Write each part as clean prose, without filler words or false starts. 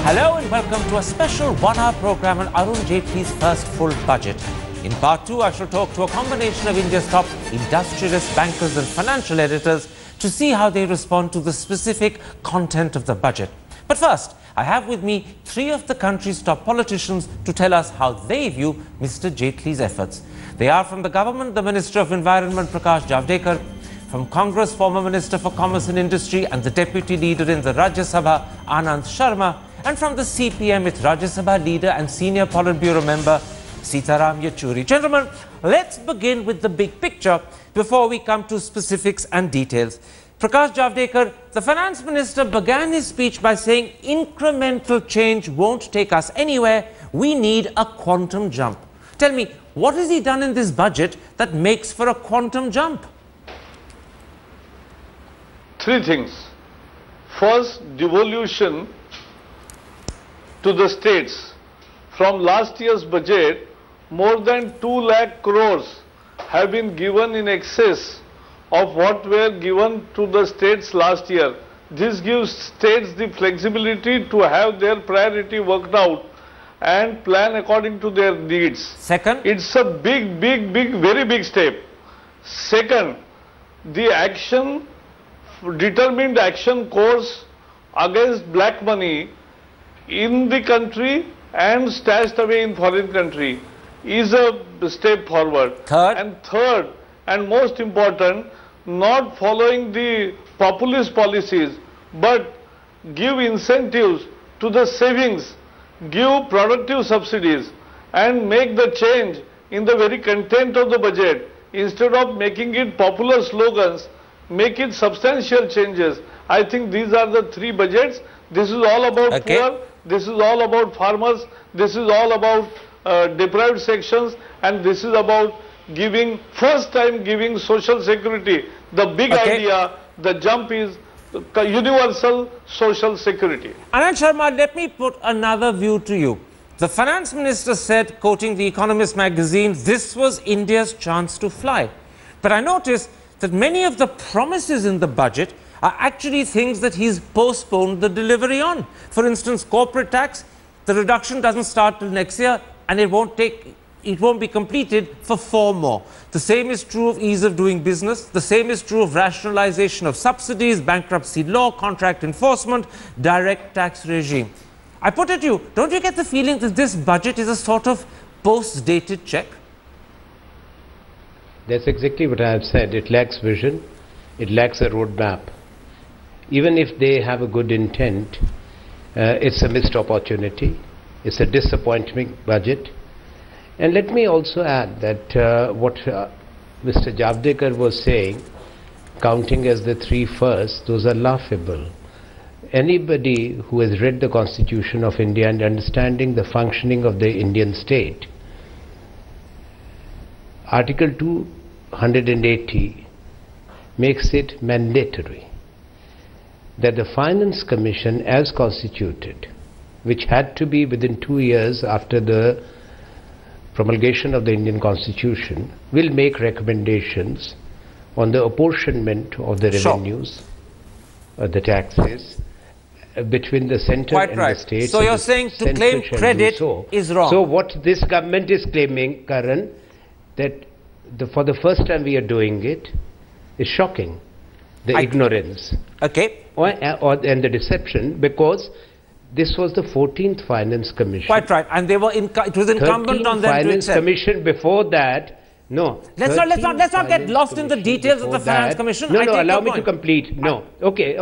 Hello and welcome to a special one-hour program on Arun Jaitley's first full budget. In part 2, I shall talk to a combination of India's top industrialists, bankers and financial editors to see how they respond to the specific content of the budget. But first, I have with me 3 of the country's top politicians to tell us how they view Mr. Jaitley's efforts. They are from the government, the Minister of Environment, Prakash Javadekar; from Congress, former Minister for Commerce and Industry and the Deputy Leader in the Rajya Sabha, Anand Sharma; and from the CPM, its Rajya Sabha Leader and Senior Politburo Member, Sitaram Yechuri. Gentlemen, let's begin with the big picture before we come to specifics and details. Prakash Javadekar, the Finance Minister began his speech by saying incremental change won't take us anywhere, we need a quantum jump. Tell me, what has he done in this budget that makes for a quantum jump? 3 things. First, devolution to the states. From last year's budget, more than 2 lakh crores have been given in excess of what were given to the states last year. This gives states the flexibility to have their priority worked out and plan according to their needs. Second, it's a very big step. Second, the determined action course against black money in the country and stashed away in foreign country is a step forward. Third and most important, not following the populist policies but give incentives to the savings, give productive subsidies and make the change in the very content of the budget. Instead of making it popular slogans, make it substantial changes. I think these are the 3 budgets. This is all about poor, this is all about farmers, this is all about deprived sections, and this is about giving, first time giving social security. The big idea, the jump is universal social security. Anand Sharma, let me put another view to you. The Finance Minister said, quoting The Economist magazine, this was India's chance to fly. But I noticed that many of the promises in the budget are actually things that he's postponed the delivery on. For instance, corporate tax, the reduction doesn't start till next year and it won't be completed for 4 more. The same is true of ease of doing business. The same is true of rationalization of subsidies, bankruptcy law, contract enforcement, direct tax regime. I put it to you, don't you get the feeling that this budget is a sort of post-dated check? That's exactly what I have said. It lacks vision. It lacks a roadmap. Even if they have a good intent, it's a missed opportunity. It's a disappointing budget. And let me also add that what Mr. Javadekar was saying, counting as the 3 first, those are laughable. Anybody who has read the Constitution of India and understanding the functioning of the Indian state, Article 280 makes it mandatory that the Finance Commission as constituted, which had to be within 2 years after the promulgation of the Indian Constitution, will make recommendations on the apportionment of the revenues, the taxes, between the centre and the states. So you're saying to claim credit is wrong. So what this government is claiming, Karan, that for the first time we are doing it, is shocking. The ignorance. Okay. And the deception, because this was the 14th Finance Commission. Quite right. And they were it was incumbent on them Finance to accept. Commission before that. No. Let's not get lost in the details of the Finance Commission. No, allow me to complete. No. Okay.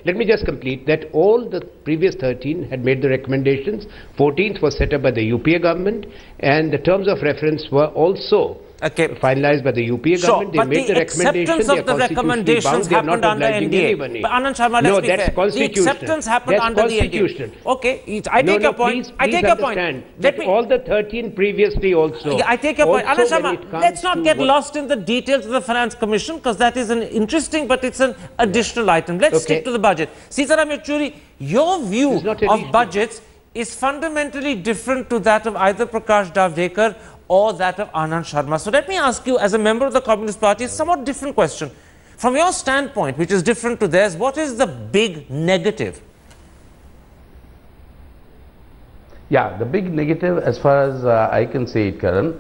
Let me just complete that. All the previous 13 had made the recommendations. 14th was set up by the UPA government, and the terms of reference were also finalized by the UPA government. They made the acceptance of the recommendations happened under NDA. But Anand Sharma, let's be fair. The acceptance happened under the NDA. Okay, I take your point. I take your point. Let me all the 13 previously also. I take your point. Anand Sharma, let's not get lost in the details of the Finance Commission, because that is an interesting, but it's an additional item. Let's stick to the budget. Sitaram Yechuri, your view of budgets is fundamentally different to that of either Prakash Javadekar or that of Anand Sharma. So let me ask you, as a member of the Communist Party, a somewhat different question. From your standpoint, which is different to theirs, what is the big negative? Yeah, the big negative, as far as I can say it, Karan,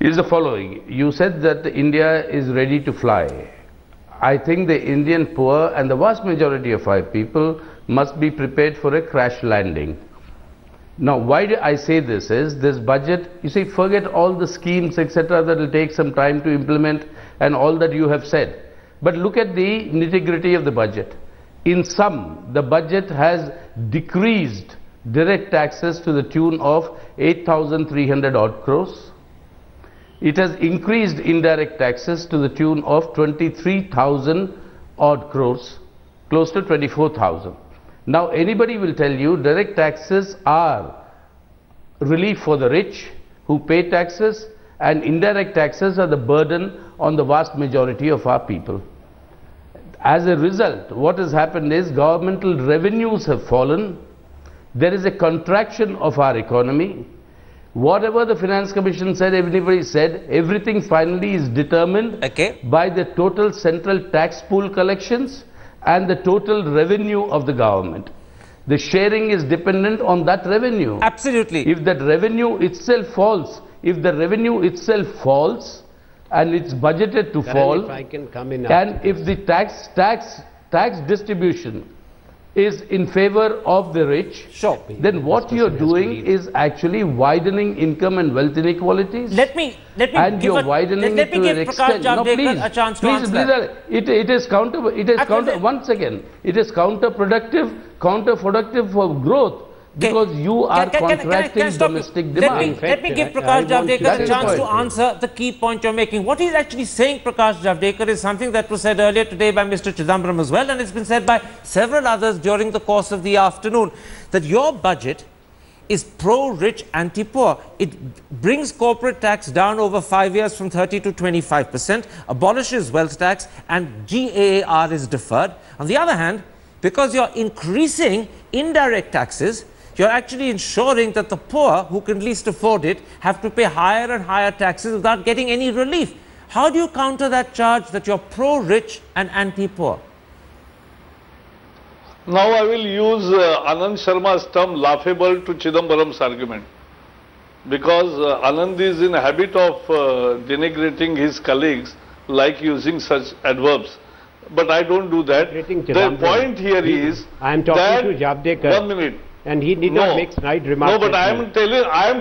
is the following. You said that India is ready to fly. I think the Indian poor and the vast majority of our people must be prepared for a crash landing. Now, why do I say this is, this budget, you see, forget all the schemes, etc., that will take some time to implement and all that you have said. But look at the nitty-gritty of the budget. In sum, the budget has decreased direct taxes to the tune of 8,300 odd crores. It has increased indirect taxes to the tune of 23,000 odd crores, close to 24,000. Now, anybody will tell you direct taxes are relief for the rich who pay taxes, and indirect taxes are the burden on the vast majority of our people. As a result, what has happened is governmental revenues have fallen. There is a contraction of our economy. Whatever the Finance Commission said, everybody said, everything finally is determined by the total central tax pool collections and the total revenue of the government. The sharing is dependent on that revenue. Absolutely. If that revenue itself falls, and it's budgeted to fall, if I can come in and if the tax distribution is in favor of the rich, then what you're doing is actually widening income and wealth inequalities. Let me give Prakash Javadekar a chance to answer that. It is counterproductive for growth, because you are contracting domestic demand. Let me give Prakash Javadekar a chance to answer the key point you're making. What he's actually saying, Prakash Javadekar, is something that was said earlier today by Mr. Chidambaram as well, and it's been said by several others during the course of the afternoon, that your budget is pro-rich, anti-poor. It brings corporate tax down over 5 years from 30 to 25%, abolishes wealth tax, and GAAR is deferred. On the other hand, because you're increasing indirect taxes, you're actually ensuring that the poor, who can least afford it, have to pay higher and higher taxes without getting any relief. How do you counter that charge that you're pro-rich and anti-poor? Now I will use Anand Sharma's term laughable to Chidambaram's argument, because Anand is in a habit of denigrating his colleagues, like using such adverbs. But I don't do that. The point here is I am talking to Javadekar. 1 minute. And he did not make snide remarks. No, but I am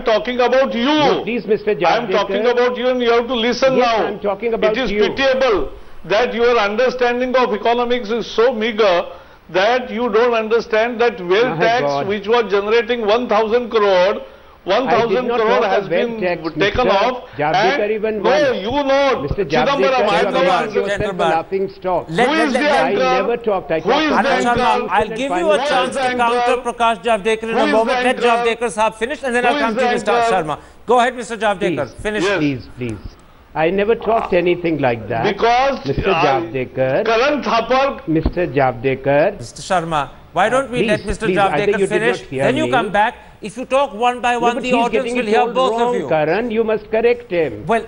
talking about you. No, please, Mr. Javadekar. I am talking about you, and you have to listen now. I am talking about you. It is pitiable that your understanding of economics is so meager that you don't understand that wealth tax, which was generating 1,000 crore, 1,000 crore has been taken off. No, you know, Mr. Chidambaram, I am the one. Laughing stock. Who is the anchor? I never talked. Who is the anchor? I'll give you a chance to counter Prakash Javadekar in a moment. Let Javadekar Sahab finish, and then I'll come to Mr. Sharma. Go ahead, Mr. Javadekar. Finish. Please, please. I never talked anything like that. Because Mr. Javadekar. Karan Thapar. Mr. Javadekar. Mr. Sharma, why don't we let Mr. Javadekar finish? Then you come back. If you talk one by one, the audience will hear both of you. Karan, you must correct him. Well,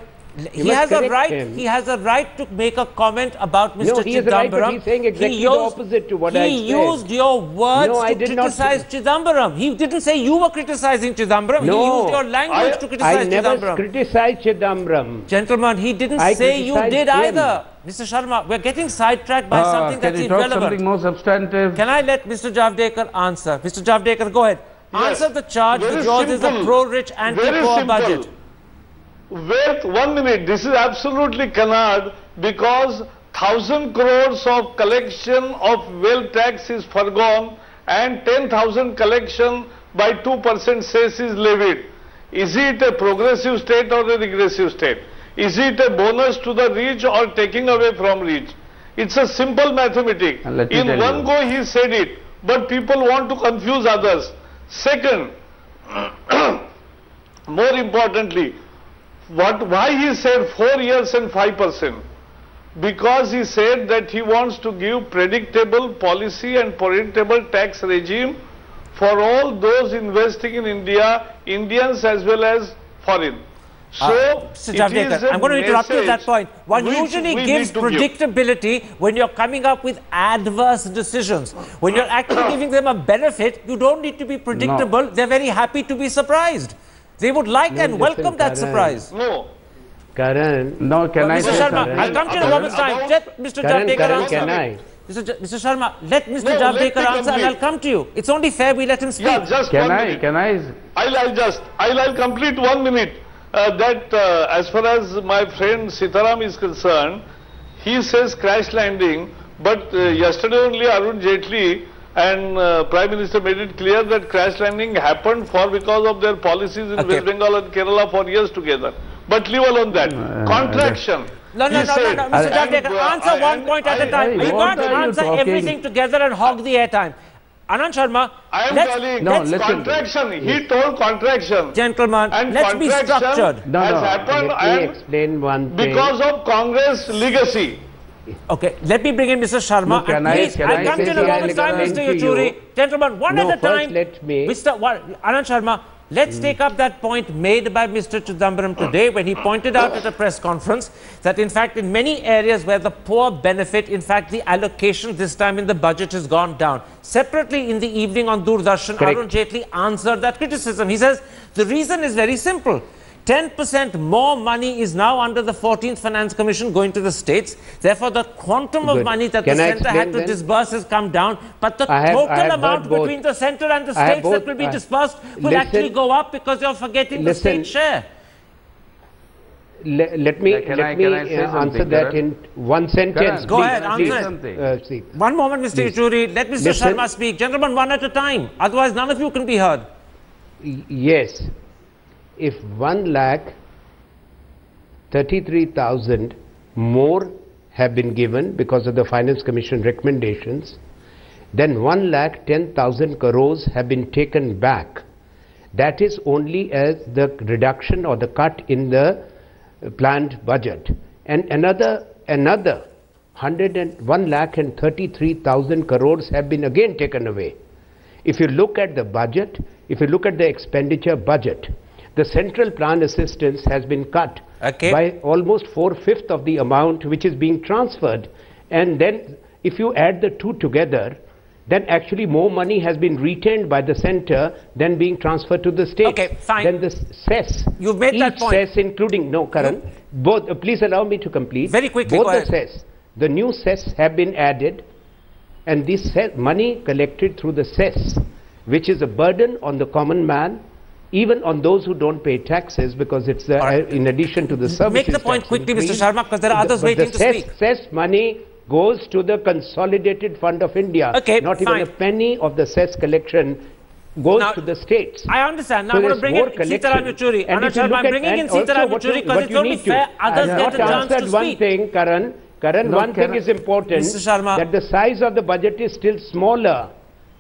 He has a right. He has a right to make a comment about Mr. No, he has a right, but Chidambaram. he's saying exactly the opposite to what I said. He used your words to criticize Chidambaram. He didn't say you were criticizing Chidambaram. No, he used your language to criticize Chidambaram. I never criticized Chidambaram. Gentlemen, he didn't say you did either. Mr. Sharma, we're getting sidetracked by something that's irrelevant. Can you talk something more substantive? Can I let Mr. Javadekar answer? Mr. Javadekar, go ahead. Yes. Answer the charge that yours is a pro-rich, anti-poor budget. Wait 1 minute. This is absolutely canard because 1,000 crores of collection of wealth tax is forgone and 10,000 collection by 2% cess is levied. Is it a progressive state or a regressive state? Is it a bonus to the rich or taking away from rich? It's a simple mathematics. In one go he said it, but people want to confuse others. Second, more importantly, why he said 4 years and 5%? Because he said that he wants to give predictable policy and predictable tax regime for all those investing in India, Indians as well as foreign. So, Mr. Javadekar, I'm going to interrupt you at that point. One usually gives predictability when you're coming up with adverse decisions. When you're actually giving them a benefit, you don't need to be predictable. No. They're very happy to be surprised. They would like and welcome that surprise. No. Karan. No, can I Mr. Sharma, I'll come to you in a moment's time. Let Mr. Javadekar answer. Can I? Mr. Sharma, let Mr. Javadekar answer and I'll come to you. It's only fair we let him speak. Yeah, just can I? I'll complete 1 minute. As far as my friend Sitaram is concerned, he says crash landing, but yesterday only Arun Jaitley and Prime Minister made it clear that crash landing happened because of their policies in West Bengal and Kerala for years together. But leave alone that. Contraction. No, Mr. Javadekar, answer one point at a time. You can't answer everything together and hog the airtime. Anand Sharma, I am telling contraction. He told contraction. Gentlemen, and let's be structured. Has happened let me explain one thing. Because of Congress legacy. Okay, let me bring in Mr. Sharma. I'll come to you in a moment's time, Mr. Yechury. Gentlemen, one at a time. Anand Sharma, let's take up that point made by Mr. Chidambaram today when he pointed out at a press conference that in fact in many areas where the poor benefit, in fact the allocation this time in the budget has gone down. Separately in the evening on Doordarshan, Arun Jaitley answered that criticism. He says the reason is very simple. 10% more money is now under the 14th Finance Commission going to the states. Therefore, the quantum of money that the centre had to disburse has come down. But the total amount between the centre and the states that will be disbursed will actually go up because you're forgetting the state share. Let me answer that in one sentence. Go ahead, answer it. 1 moment, Mr. Yechury. Let Mr. Sharma speak. Gentlemen, one at a time. Otherwise, none of you can be heard. Yes. If 1,33,000 more have been given because of the Finance Commission recommendations, then 1,10,000 crores have been taken back. That is only as the reduction or the cut in the planned budget. And another 1,33,000 crores have been again taken away. If you look at the budget, if you look at the expenditure budget, the central plan assistance has been cut by almost 4/5 of the amount which is being transferred. And then if you add the two together, then actually more money has been retained by the centre than being transferred to the states. Okay, fine. Then the cess, you've made that point. Cess including, Karan, both, please allow me to complete. Very quickly, both the cess, the new cess have been added, and this money collected through the cess, which is a burden on the common man, even on those who don't pay taxes, because it's in addition to the services. Make the point quickly, Mr. Sharma, because there are others waiting to speak. The cess money goes to the Consolidated Fund of India. Not even a penny of the cess collection goes to the states. I understand. Now I'm going to bring in Sitaram Yechury. I'm bringing in Sitaram Yechury because it's only fair others get a chance to speak. One thing, Karan, one thing is important, that the size of the budget is still smaller.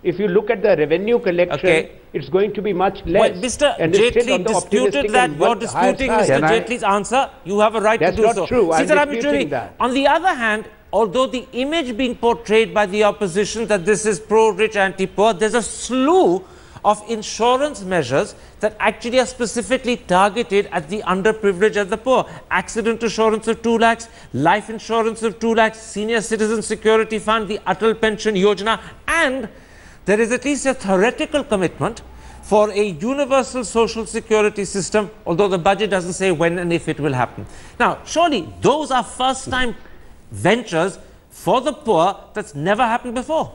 If you look at the revenue collection, it's going to be much less. Well, Mr. Jaitley disputed that. You're disputing Mr. Jaitley's answer. You have a right to do so. That's not true. I'm disputing that. On the other hand, although the image being portrayed by the opposition that this is pro-rich, anti-poor, there's a slew of insurance measures that actually are specifically targeted at the underprivileged and the poor. Accident insurance of 2 lakhs, life insurance of 2 lakhs, senior citizen security fund, the Atal Pension Yojana, and there is at least a theoretical commitment for a universal social security system, although the budget doesn't say when and if it will happen. Now, surely those are first-time ventures for the poor that's never happened before.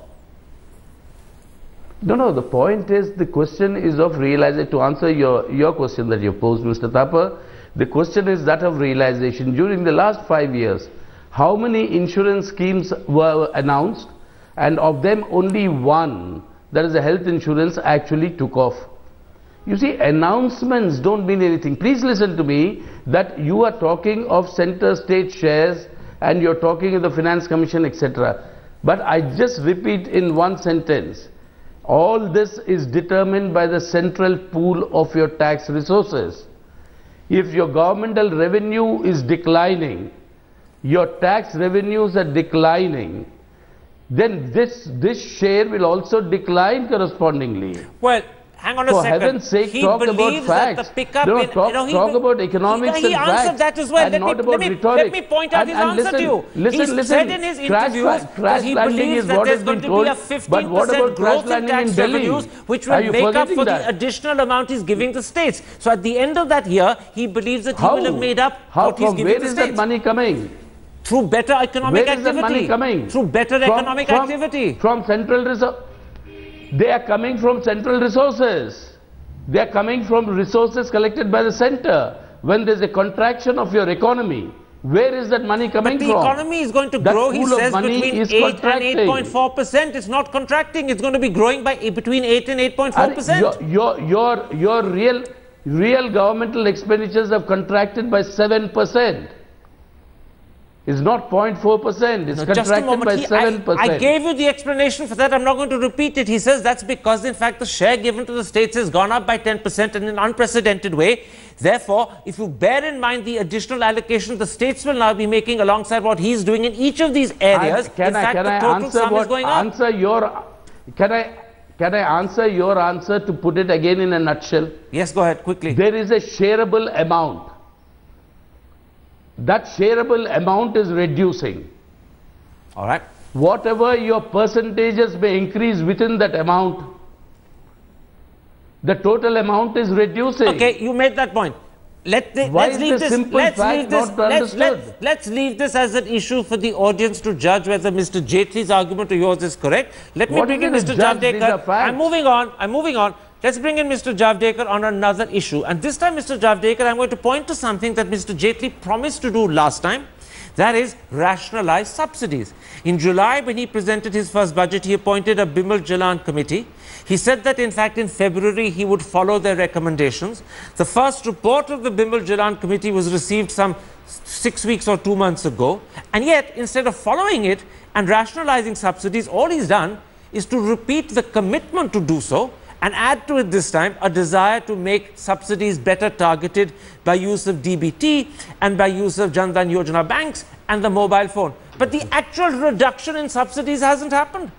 No, the point is, the question is of realization. To answer your question that you posed, Mr. Thapar, the question is that of realization. During the last 5 years, how many insurance schemes were announced, and of them only one, that is the health insurance, actually took off. You see, announcements don't mean anything. Please listen to me, that you are talking of center state shares and you're talking of the Finance Commission, etc. But I just repeat in one sentence, all this is determined by the central pool of your tax resources. If your governmental revenue is declining, your tax revenues are declining, then this share will also decline correspondingly. Well, hang on a second. For heaven's sake, talk about facts. Talk about economics and facts. He answered that as well. And not about rhetoric. Let me point out his answer to you. Listen. He said in his interviews that he believes that there's going to be a 15% growth in tax revenues, which will make up for the additional amount he's giving the states. So at the end of that year, he believes that he will have made up what he's giving the states. Where is that money coming? Through better economic activity. Where is the money coming? Through better economic activity. From central resources. They are coming from central resources. They are coming from resources collected by the center. When there is a contraction of your economy, where is that money coming from? But the economy is going to grow, he says, between 8 and 8.4%. It's not contracting. It's going to be growing by between 8 and 8.4%. Your real governmental expenditures have contracted by 7%. It's not 0.4%, it's contracted by 7%. I gave you the explanation for that. I'm not going to repeat it. He says that's because, in fact, the share given to the states has gone up by 10% in an unprecedented way. Therefore, if you bear in mind the additional allocation the states will now be making alongside what he's doing in each of these areas, Can I answer your answer to put it again in a nutshell? Yes, go ahead, quickly. There is a shareable amount. That shareable amount is reducing. All right. Whatever your percentages may increase within that amount, the total amount is reducing. Okay, you made that point. Let's leave this as an issue for the audience to judge whether Mr. Jaitley's argument or yours is correct. Let me bring in Mr. Javadekar. I'm moving on. Let's bring in Mr. Javadekar on another issue. And this time, Mr. Javadekar, I'm going to point to something that Mr. Jaitley promised to do last time. That is, rationalize subsidies. In July, when he presented his first budget, he appointed a Bimal Jalan committee. He said that, in fact, in February, he would follow their recommendations. The first report of the Bimal Jalan committee was received some 6 weeks or 2 months ago. And yet, instead of following it and rationalizing subsidies, all he's done is to repeat the commitment to do so, and add to it this time a desire to make subsidies better targeted by use of DBT and by use of Jan Dhan Yojana banks and the mobile phone. But the actual reduction in subsidies hasn't happened.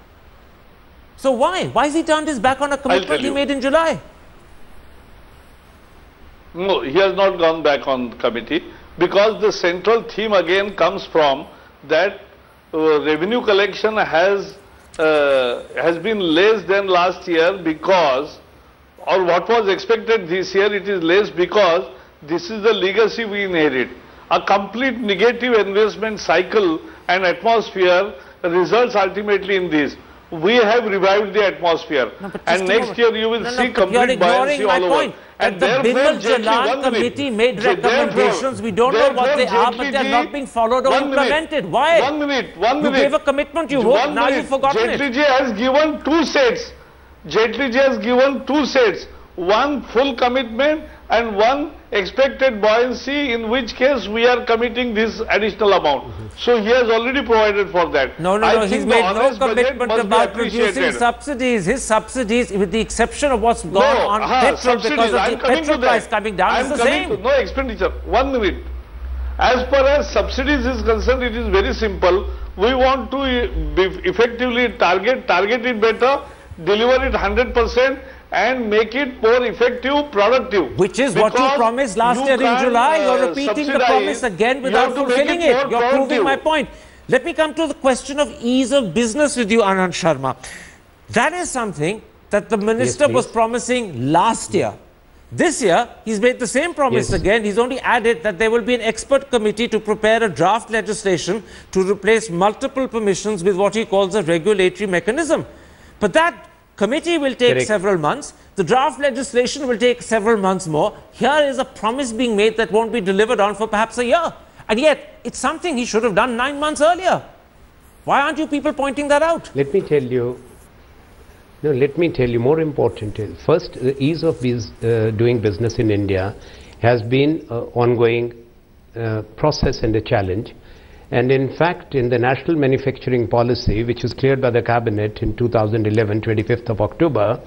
So why? Why has he turned his back on a commitment he made in July? No, he has not gone back on the committee, because the central theme again comes from that revenue collection has been less than last year, because, or what was expected this year, it is less because this is the legacy we inherit. A complete negative investment cycle and atmosphere results ultimately in this. We have revived the atmosphere, and next year you will see complete buoyancy all over. And the Bimal Jalan committee made recommendations. We don't know what they are, but they are not being followed or implemented. Why? 1 minute. You gave a commitment, you wrote, now you've forgotten it. Jaitley ji has given 2 sets. Jaitley ji has given 2 sets. One full commitment and one expected buoyancy, in which case we are committing this additional amount. So he has already provided for that. No, he's made no commitment about reducing subsidies. His subsidies, with the exception of what's gone on petrol because of the petrol price coming down, is the same. No expenditure. 1 minute. As far as subsidies is concerned, it is very simple. We want to effectively target it better, deliver it 100%, and make it more effective, productive. Which is what you promised last year in July. You're repeating the promise again without fulfilling it. You're proving my point. Let me come to the question of ease of business with you, Anand Sharma. That is something that the minister was promising last year. This year, he's made the same promise again. He's only added that there will be an expert committee to prepare a draft legislation to replace multiple permissions with what he calls a regulatory mechanism. But that committee will take several months. The draft legislation will take several months more. Here is a promise being made that won't be delivered on for perhaps a year. And yet, it's something he should have done 9 months earlier. Why aren't you people pointing that out? Let me tell you. No, let me tell you, more important is, first, the ease of doing business in India has been an ongoing process and a challenge. And in fact, in the National Manufacturing Policy, which was cleared by the Cabinet in 2011, 25th of October,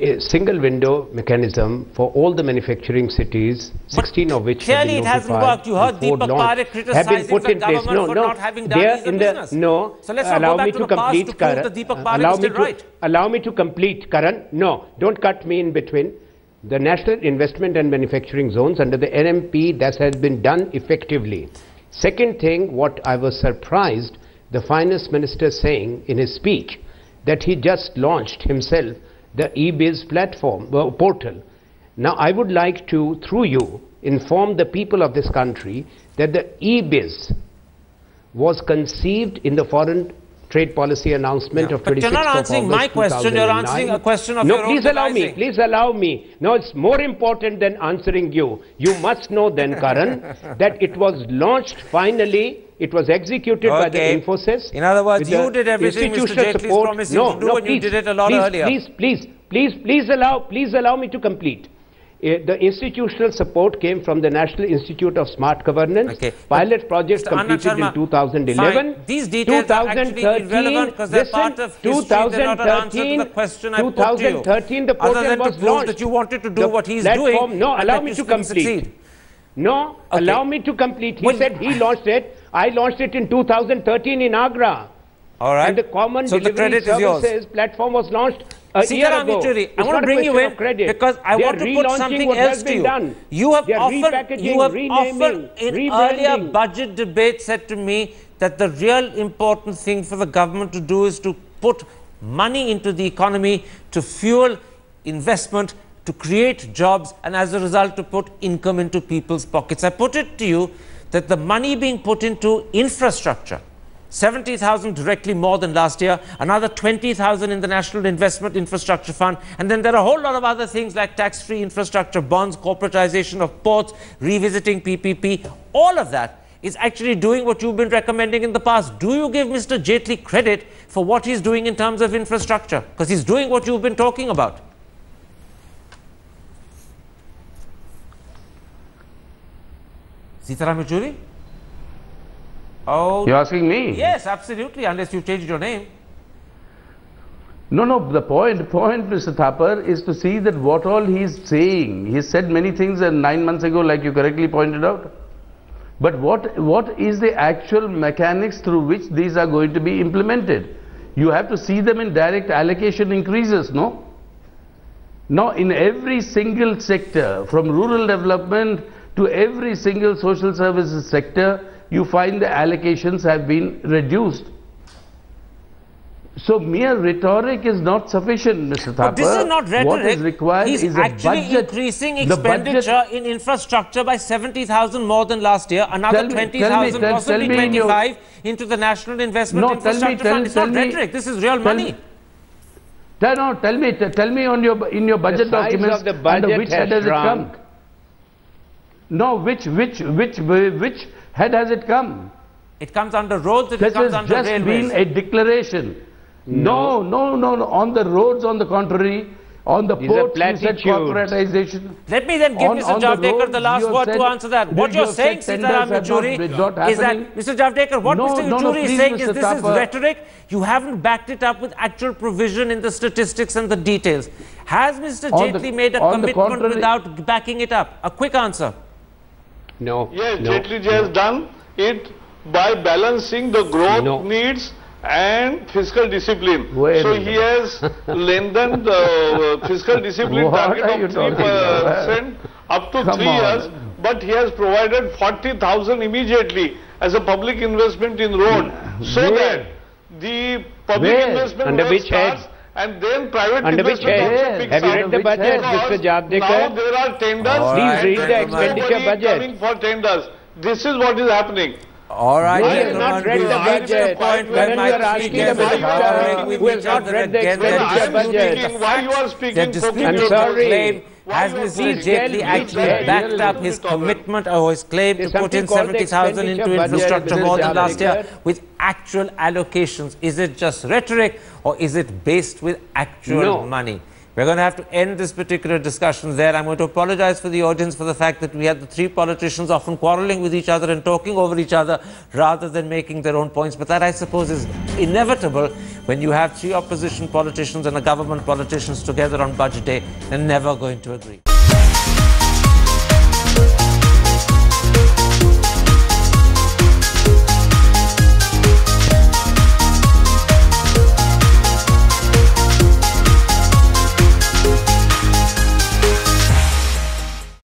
a single window mechanism for all the manufacturing cities, 16 of which clearly it hasn't worked. You heard Deepak Parekh criticizing the government for not having done ease of business. So let's not go back to the past to prove that Deepak Parekh is still right. Allow me to complete, Karan. No, don't cut me in between. The National Investment and Manufacturing Zones under the NMP, that has been done effectively. Second thing, what I was surprised, the Finance Minister saying in his speech that he just launched himself the e-biz platform, portal. Now I would like to, through you, inform the people of this country that the e-biz was conceived in the foreign trade policy announcement of 26th of August. But you're not answering my question, you're answering a question of your own devising. Please allow me. No, it's more important than answering you. You must know then, Karan, that it was launched finally. It was executed by the Infosys. In other words, you did everything Mr. Jaitley promised you to do, and you did it a lot earlier. Please allow me to complete. The institutional support came from the National Institute of Smart Governance. Pilot project completed in 2011. These details are actually irrelevant because they're part of history. They're not an answer to the question I put to you. 2013, the portal other than was to prove launched. That you wanted to do what he's doing. No, allow me to complete. No, allow me to complete. He said he launched it. I launched it in 2013 in Agra. All right. And the Common Delivery Services platform was launched a year ago. Yeechuri, I want to bring you in because I want to put something else to you. You have often in earlier budget debates said to me that the real important thing for the government to do is to put money into the economy to fuel investment, to create jobs, and as a result to put income into people's pockets. I put it to you that the money being put into infrastructure, 70,000 directly more than last year, another 20,000 in the National Investment Infrastructure Fund, and then there are a whole lot of other things like tax-free infrastructure, bonds, corporatization of ports, revisiting PPP. All of that is actually doing what you've been recommending in the past. Do you give Mr. Jaitley credit for what he's doing in terms of infrastructure? Because he's doing what you've been talking about. Sitaram Yeechuri? Oh, you're asking me? Yes, absolutely, unless you changed your name. No, the point, Mr. Thapar, is to see that what all he's saying. He said many things 9 months ago, like you correctly pointed out. But what is the actual mechanics through which these are going to be implemented? You have to see them in direct allocation increases, no? Now, in every single sector, from rural development to every single social services sector, you find the allocations have been reduced. So mere rhetoric is not sufficient, Mr. Thapar. But this is not rhetoric. What is required is a budget. He's actually increasing expenditure in infrastructure by 70,000 more than last year, another 20,000, possibly 25 into the National Investment Infrastructure Fund. It's not rhetoric. This is real money. No, tell me in your budget documents under which head has it come? No, which head has it come? It comes under roads, it comes under railways. This has just been a declaration. No. On the roads, on the contrary, on the ports, you said corporatization. Let me then give Mr. Javadekar the last word to answer that. What you're saying, Sitaram Yeechuri, is that, Mr. Javadekar, what Mr. Yeechuri is saying is this is rhetoric. You haven't backed it up with actual provision in the statistics and the details. Has Mr. Jaitley made a commitment without backing it up? A quick answer. No. Yes, Jaitley has done it by balancing the growth needs and fiscal discipline. So he has lengthened fiscal discipline What target of 3% up to 3 years, but he has provided 40,000 immediately as a public investment in road, so that the public investment under which starts head? and then private Under which investment head? also picks Have you up. read the budget, Mr. Jabdekar? Now there are tenders. Please read the and expenditure nobody budget. coming for tenders. This is what is happening. All right, We have not read the budget. Point When where you are my asking speakers the are minister arguing who with has each not other read the again, When expenditure I am budget. speaking, why you are they're speaking? disputing I'm your sorry. claim. Has Why you are Mr. speaking? Jaitley Please actually tell- backed up his commitment or his claim to There's put in something called the 70,000 into expenditure budget, infrastructure Mr. more than last year Jabdekar. with actual allocations? Is it just rhetoric or is it based with actual money? We're going to have to end this particular discussion there. I'm going to apologize for the audience for the fact that we had the three politicians often quarreling with each other and talking over each other rather than making their own points. But that, I suppose, is inevitable when you have three opposition politicians and a government politicians together on budget day. They're never going to agree.